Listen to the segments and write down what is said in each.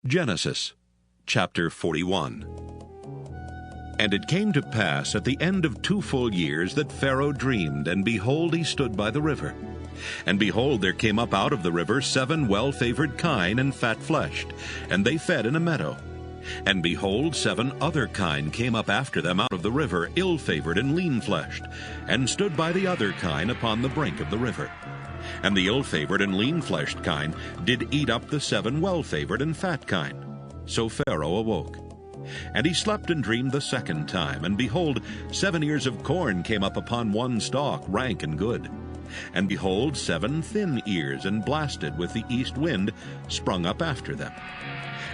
Genesis chapter 41. And it came to pass at the end of 2 full years that Pharaoh dreamed, and behold, he stood by the river. And behold, there came up out of the river 7 well-favored kine and fat-fleshed, and they fed in a meadow. And behold, 7 other kine came up after them out of the river, ill-favored and lean-fleshed, and stood by the other kine upon the brink of the river. And the ill-favored and lean-fleshed kine did eat up the 7 well-favored and fat kine. So Pharaoh awoke. And he slept and dreamed the 2nd time, and behold, 7 ears of corn came up upon one stalk, rank and good. And behold, 7 thin ears, and blasted with the east wind, sprung up after them.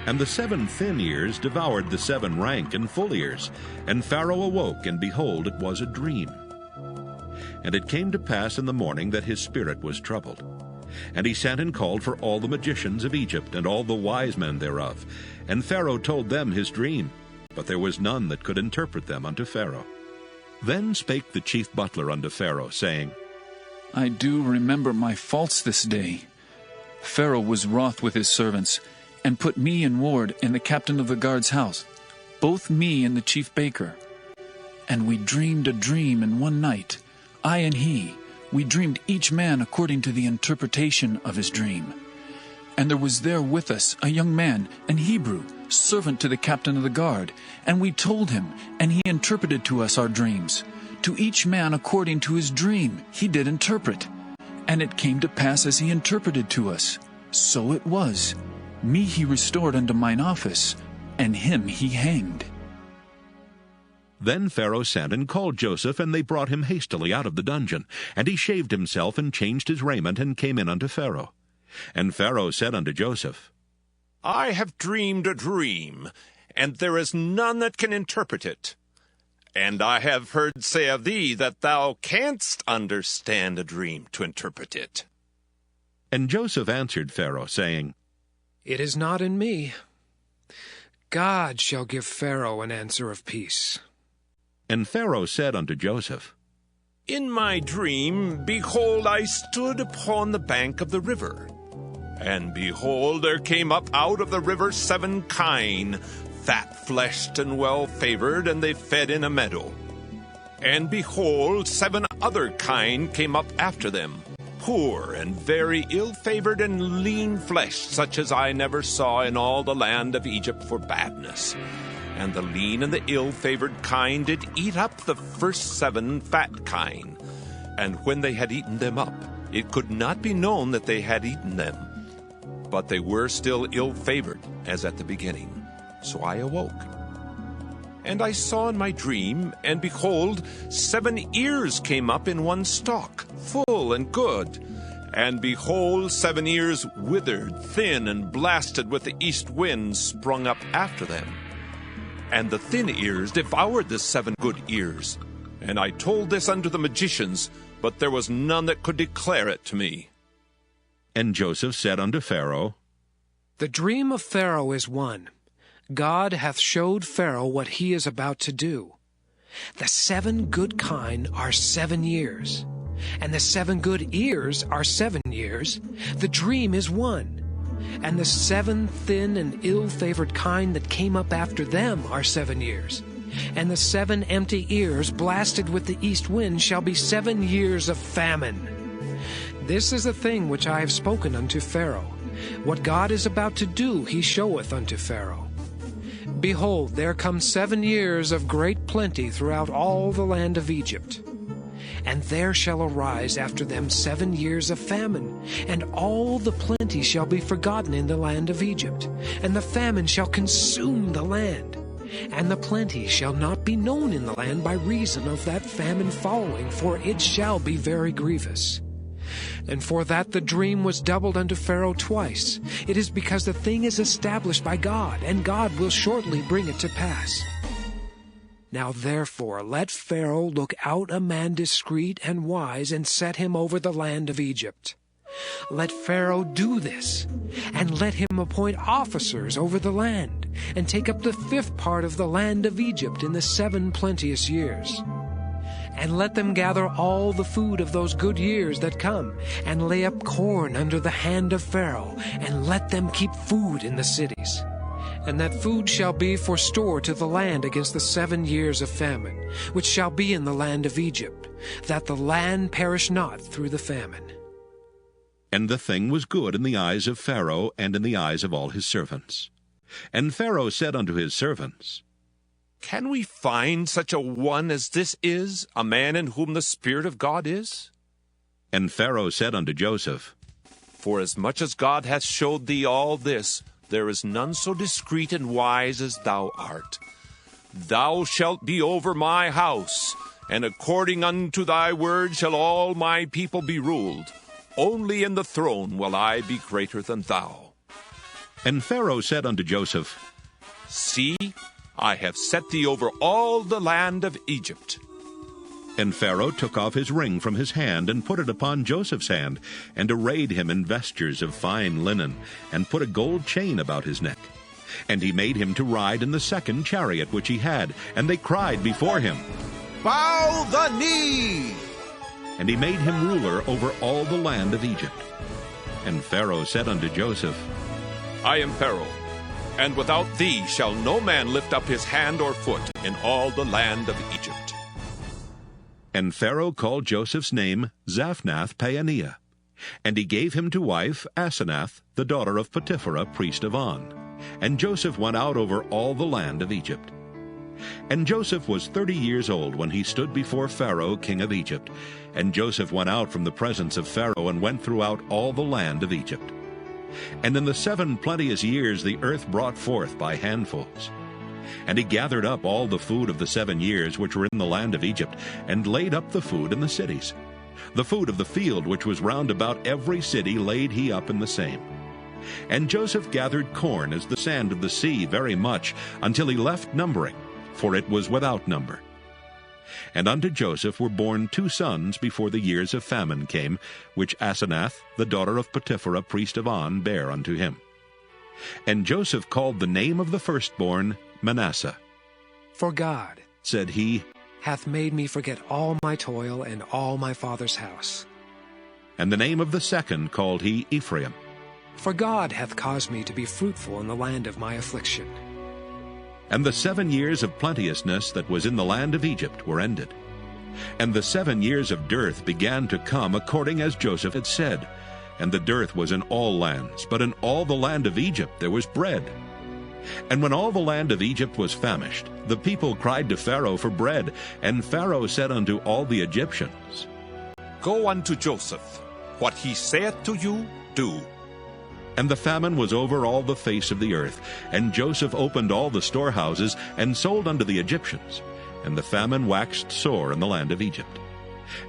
And the 7 thin ears devoured the 7 rank and full ears. And Pharaoh awoke, and behold, it was a dream. And it came to pass in the morning that his spirit was troubled. And he sent and called for all the magicians of Egypt, and all the wise men thereof. And Pharaoh told them his dream, but there was none that could interpret them unto Pharaoh. Then spake the chief butler unto Pharaoh, saying, I do remember my faults this day. Pharaoh was wroth with his servants, and put me in ward in the captain of the guard's house, both me and the chief baker. And we dreamed a dream in one night, I and he. We dreamed each man according to the interpretation of his dream. And there was there with us a young man, an Hebrew, servant to the captain of the guard. And we told him, and he interpreted to us our dreams. To each man according to his dream he did interpret. And it came to pass as he interpreted to us. So it was. Me he restored unto mine office, and him he hanged. Then Pharaoh sent and called Joseph, and they brought him hastily out of the dungeon. And he shaved himself, and changed his raiment, and came in unto Pharaoh. And Pharaoh said unto Joseph, I have dreamed a dream, and there is none that can interpret it. And I have heard say of thee that thou canst understand a dream to interpret it. And Joseph answered Pharaoh, saying, It is not in me. God shall give Pharaoh an answer of peace. And Pharaoh said unto Joseph, In my dream, behold, I stood upon the bank of the river. And behold, there came up out of the river 7 kine, fat-fleshed and well-favored, and they fed in a meadow. And behold, 7 other kine came up after them, poor and very ill-favored and lean-fleshed, such as I never saw in all the land of Egypt for badness. And the lean and the ill-favored kine did eat up the first 7 fat kine. And when they had eaten them up, it could not be known that they had eaten them. But they were still ill-favored, as at the beginning. So I awoke. And I saw in my dream, and behold, 7 ears came up in one stalk, full and good. And behold, 7 ears withered, thin, and blasted with the east wind sprung up after them. And the thin ears devoured the 7 good ears. And I told this unto the magicians, but there was none that could declare it to me. And Joseph said unto Pharaoh, The dream of Pharaoh is one. God hath showed Pharaoh what he is about to do. The 7 good kine are 7 years, and the 7 good ears are 7 years. The dream is one. And the 7 thin and ill-favored kine that came up after them are 7 years. And the 7 empty ears blasted with the east wind shall be 7 years of famine. This is the thing which I have spoken unto Pharaoh. What God is about to do he showeth unto Pharaoh. Behold, there come 7 years of great plenty throughout all the land of Egypt. And there shall arise after them 7 years of famine, and all the plenty shall be forgotten in the land of Egypt, and the famine shall consume the land. And the plenty shall not be known in the land by reason of that famine following, for it shall be very grievous. And for that the dream was doubled unto Pharaoh twice, it is because the thing is established by God, and God will shortly bring it to pass. Now therefore let Pharaoh look out a man discreet and wise, and set him over the land of Egypt. Let Pharaoh do this, and let him appoint officers over the land, and take up the 5th part of the land of Egypt in the 7 plenteous years. And let them gather all the food of those good years that come, and lay up corn under the hand of Pharaoh, and let them keep food in the cities. And that food shall be for store to the land against the 7 years of famine, which shall be in the land of Egypt, that the land perish not through the famine. And the thing was good in the eyes of Pharaoh and in the eyes of all his servants. And Pharaoh said unto his servants, Can we find such a one as this is, a man in whom the Spirit of God is? And Pharaoh said unto Joseph, Forasmuch as God hath showed thee all this, there is none so discreet and wise as thou art. Thou shalt be over my house, and according unto thy word shall all my people be ruled. Only in the throne will I be greater than thou. And Pharaoh said unto Joseph, See, I have set thee over all the land of Egypt. And Pharaoh took off his ring from his hand, and put it upon Joseph's hand, and arrayed him in vestures of fine linen, and put a gold chain about his neck. And he made him to ride in the second chariot which he had, and they cried before him, Bow the knee! And he made him ruler over all the land of Egypt. And Pharaoh said unto Joseph, I am Pharaoh, and without thee shall no man lift up his hand or foot in all the land of Egypt. And Pharaoh called Joseph's name Zaphnath-Paaneah. And he gave him to wife Asenath, the daughter of Potiphera, priest of On. And Joseph went out over all the land of Egypt. And Joseph was 30 years old when he stood before Pharaoh, king of Egypt. And Joseph went out from the presence of Pharaoh, and went throughout all the land of Egypt. And in the 7 plenteous years the earth brought forth by handfuls. And he gathered up all the food of the 7 years which were in the land of Egypt, and laid up the food in the cities. The food of the field which was round about every city laid he up in the same. And Joseph gathered corn as the sand of the sea very much, until he left numbering, for it was without number. And unto Joseph were born 2 sons before the years of famine came, which Asenath, the daughter of Potiphera, priest of On, bare unto him. And Joseph called the name of the firstborn Manasseh. For God, said he, hath made me forget all my toil and all my father's house. And the name of the second called he Ephraim. For God hath caused me to be fruitful in the land of my affliction. And the 7 years of plenteousness that was in the land of Egypt were ended. And the 7 years of dearth began to come according as Joseph had said. And the dearth was in all lands, but in all the land of Egypt there was bread. And when all the land of Egypt was famished, the people cried to Pharaoh for bread. And Pharaoh said unto all the Egyptians, Go unto Joseph. What he saith to you, do. And the famine was over all the face of the earth. And Joseph opened all the storehouses, and sold unto the Egyptians. And the famine waxed sore in the land of Egypt.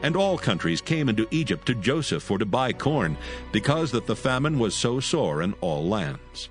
And all countries came into Egypt to Joseph for to buy corn, because that the famine was so sore in all lands.